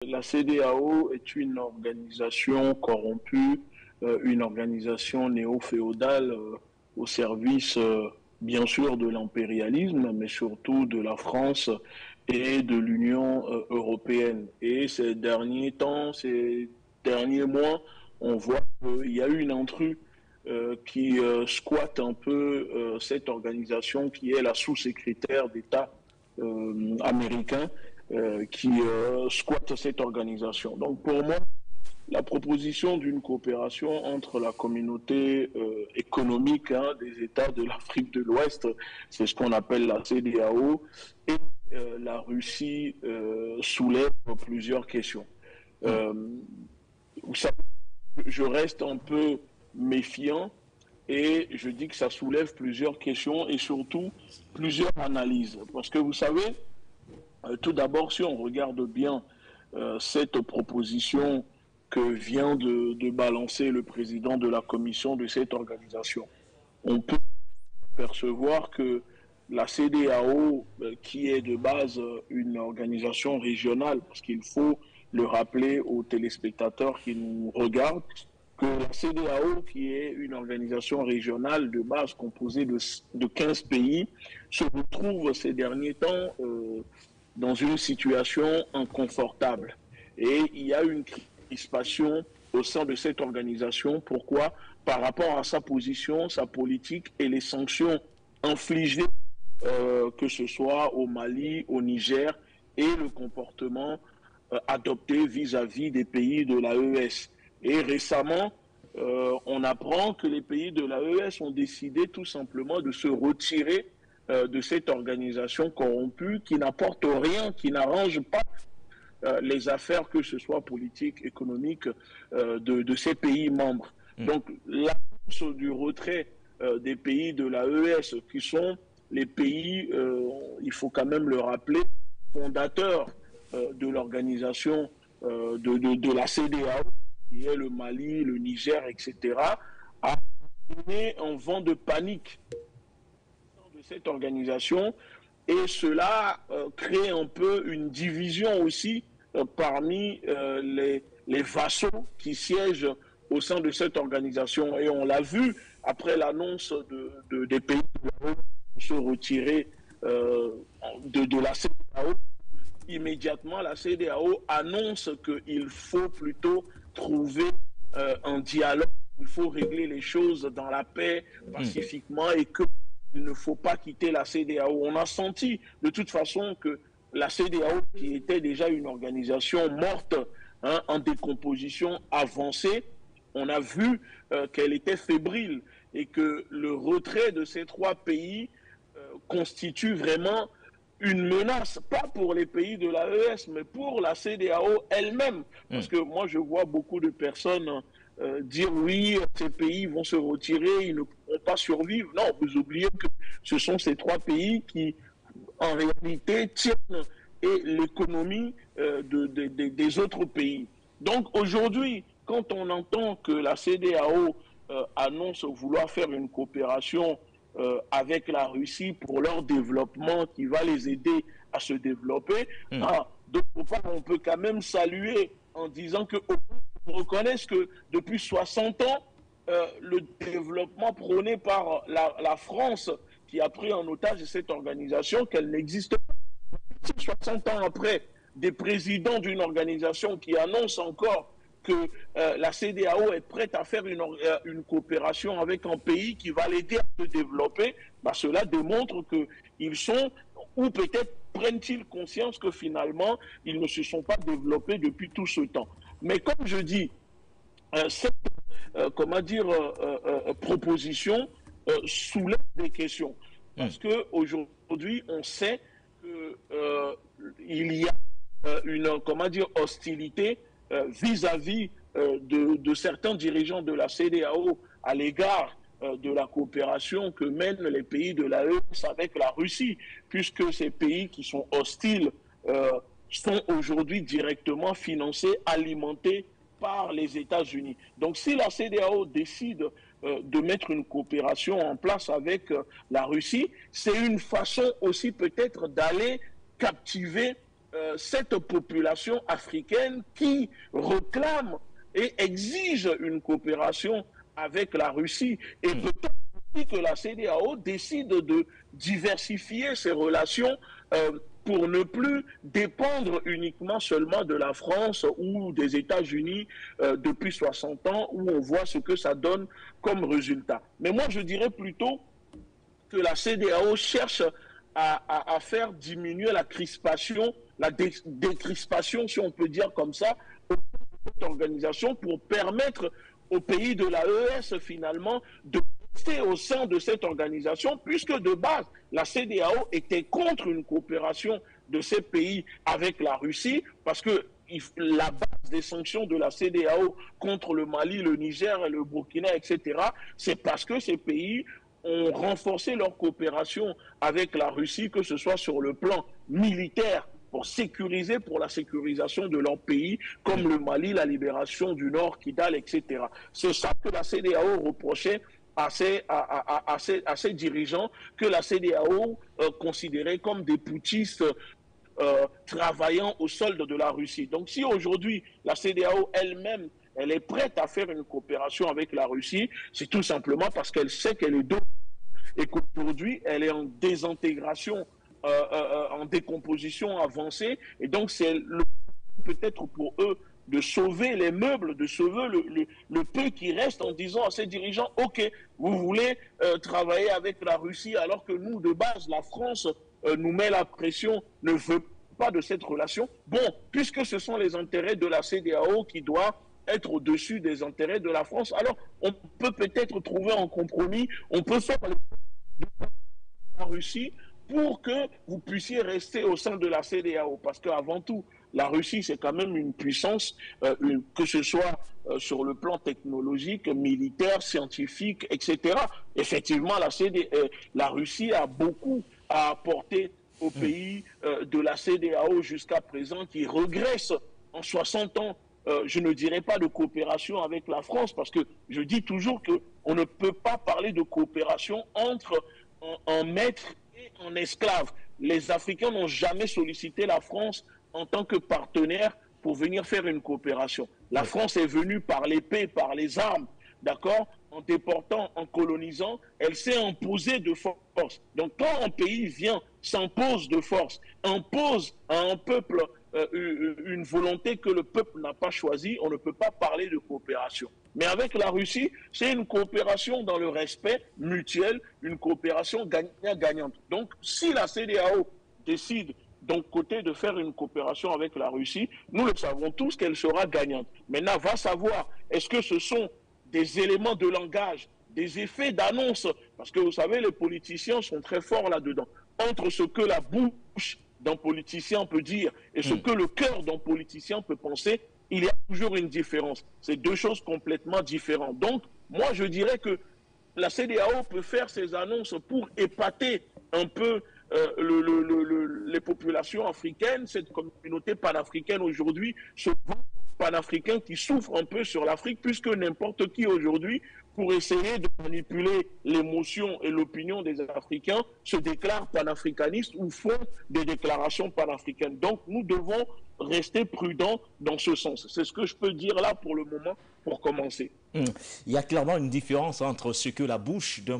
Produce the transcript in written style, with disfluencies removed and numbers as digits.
La CEDEAO est une organisation corrompue, une organisation néo-féodale au service, bien sûr, de l'impérialisme, mais surtout de la France et de l'Union européenne. Et ces derniers temps, ces derniers mois, on voit qu'il y a eu une intruse qui squatte un peu cette organisation qui est la sous-secrétaire d'État américain qui squatte cette organisation. Donc pour moi, la proposition d'une coopération entre la communauté économique des États de l'Afrique de l'Ouest, c'est ce qu'on appelle la CEDEAO, et la Russie soulève plusieurs questions. Euh, vous savez, je reste un peu méfiant et je dis que ça soulève plusieurs questions et surtout plusieurs analyses. Parce que vous savez, tout d'abord, si on regarde bien cette proposition que vient de balancer le président de la commission de cette organisation, on peut percevoir que la CEDEAO, qui est de base une organisation régionale, parce qu'il faut le rappeler aux téléspectateurs qui nous regardent, que la CEDEAO, qui est une organisation régionale de base composée de 15 pays, se retrouve ces derniers temps dans une situation inconfortable. Et il y a une crispation au sein de cette organisation. Pourquoi? Par rapport à sa position, sa politique et les sanctions infligées, que ce soit au Mali, au Niger, et le comportement adopté vis-à-vis des pays de l'AES. Et récemment, on apprend que les pays de l'AES ont décidé tout simplement de se retirer de cette organisation corrompue qui n'apporte rien, qui n'arrange pas les affaires, que ce soit politiques, économiques, de ces pays membres. Donc l'annonce du retrait des pays de l'AES, qui sont les pays, il faut quand même le rappeler, fondateurs de l'organisation de la CEDEAO, qui est le Mali, le Niger, etc., a donné un vent de panique de cette organisation et cela crée un peu une division aussi parmi les vassaux qui siègent au sein de cette organisation. Et on l'a vu après l'annonce des pays de se retirer de la CEDEAO. Immédiatement, la CEDEAO annonce qu'il faut plutôt trouver un dialogue, il faut régler les choses dans la paix, pacifiquement, et qu'il ne faut pas quitter la CEDEAO. On a senti de toute façon que la CEDEAO, qui était déjà une organisation morte, en décomposition avancée, on a vu qu'elle était fébrile et que le retrait de ces trois pays constitue vraiment une menace, pas pour les pays de l'AES, mais pour la CEDEAO elle-même. Parce que moi, je vois beaucoup de personnes dire oui, ces pays vont se retirer, ils ne pourront pas survivre. Non, vous oubliez que ce sont ces trois pays qui, en réalité, tiennent et l'économie des autres pays. Donc aujourd'hui, quand on entend que la CEDEAO annonce vouloir faire une coopération avec la Russie pour leur développement qui va les aider à se développer, d'autre part, on peut quand même saluer en disant qu'on reconnaisse que depuis 60 ans, le développement prôné par la France, qui a pris en otage cette organisation, qu'elle n'existe pas. 60 ans après, des présidents d'une organisation qui annoncent encore que la CEDEAO est prête à faire une coopération avec un pays qui va l'aider à se développer, bah cela démontre qu'ils sont, ou peut-être prennent-ils conscience que finalement, ils ne se sont pas développés depuis tout ce temps. Mais comme je dis, cette proposition soulève des questions. Parce qu'aujourd'hui, on sait qu'il y a hostilité vis-à-vis de certains dirigeants de la CEDEAO à l'égard de la coopération que mènent les pays de l'AES avec la Russie, puisque ces pays qui sont hostiles sont aujourd'hui directement financés, alimentés par les États-Unis. Donc si la CEDEAO décide de mettre une coopération en place avec la Russie, c'est une façon aussi peut-être d'aller captiver cette population africaine qui réclame et exige une coopération avec la Russie. Et peut-être que la CEDEAO décide de diversifier ses relations pour ne plus dépendre uniquement seulement de la France ou des États-Unis depuis 60 ans, où on voit ce que ça donne comme résultat. Mais moi, je dirais plutôt que la CEDEAO cherche à faire diminuer la crispation, la décrispation, si on peut dire comme ça, de cette organisation pour permettre aux pays de l'AES finalement de rester au sein de cette organisation, puisque de base, la CEDEAO était contre une coopération de ces pays avec la Russie, parce que la base des sanctions de la CEDEAO contre le Mali, le Niger, le Burkina, etc., c'est parce que ces pays ont renforcé leur coopération avec la Russie, que ce soit sur le plan militaire, pour la sécurisation de leur pays, comme le Mali, la libération du Nord, Kidal, etc. C'est ça que la CEDEAO reprochait à ces dirigeants, que la CEDEAO considérait comme des putschistes travaillant au solde de la Russie. Donc si aujourd'hui la CEDEAO elle-même elle est prête à faire une coopération avec la Russie, c'est tout simplement parce qu'elle sait qu'elle est deux et qu'aujourd'hui elle est en désintégration, en décomposition avancée, et donc c'est peut-être pour eux de sauver les meubles, de sauver le peu qui reste, en disant à ces dirigeants, ok, vous voulez travailler avec la Russie alors que nous, de base, la France nous met la pression, ne veut pas de cette relation. Bon, puisque ce sont les intérêts de la CEDEAO qui doivent être au-dessus des intérêts de la France, alors on peut peut-être trouver un compromis, on peut faire la Russie pour que vous puissiez rester au sein de la CEDEAO. Parce qu'avant tout, la Russie, c'est quand même une puissance, que ce soit sur le plan technologique, militaire, scientifique, etc. Effectivement, la Russie a beaucoup à apporter aux pays de la CEDEAO jusqu'à présent, qui regressent en 60 ans. Je ne dirais pas de coopération avec la France, parce que je dis toujours qu'on ne peut pas parler de coopération entre un maître et un esclave. Les Africains n'ont jamais sollicité la France en tant que partenaire pour venir faire une coopération. La France est venue par l'épée, par les armes, d'accord, en déportant, en colonisant, elle s'est imposée de force. Donc quand un pays vient, s'impose de force, impose à un peuple une volonté que le peuple n'a pas choisie, on ne peut pas parler de coopération. Mais avec la Russie, c'est une coopération dans le respect mutuel, une coopération gagnant-gagnante. Donc si la CEDEAO décide d'un côté de faire une coopération avec la Russie, nous le savons tous qu'elle sera gagnante. Maintenant, va savoir, est-ce que ce sont des éléments de langage, des effets d'annonce, parce que vous savez, les politiciens sont très forts là-dedans, entre ce que la bouche d'un politicien peut dire et ce que le cœur d'un politicien peut penser, il y a toujours une différence. C'est deux choses complètement différentes. Donc, moi, je dirais que la CEDEAO peut faire ses annonces pour épater un peu les populations africaines. Cette communauté panafricaine aujourd'hui se vend panafricain qui souffre un peu sur l'Afrique, puisque n'importe qui aujourd'hui, pour essayer de manipuler l'émotion et l'opinion des Africains, se déclare panafricaniste ou font des déclarations panafricaines. Donc nous devons rester prudents dans ce sens. C'est ce que je peux dire là pour le moment, pour commencer. Il y a clairement une différence entre ce que la bouche d'un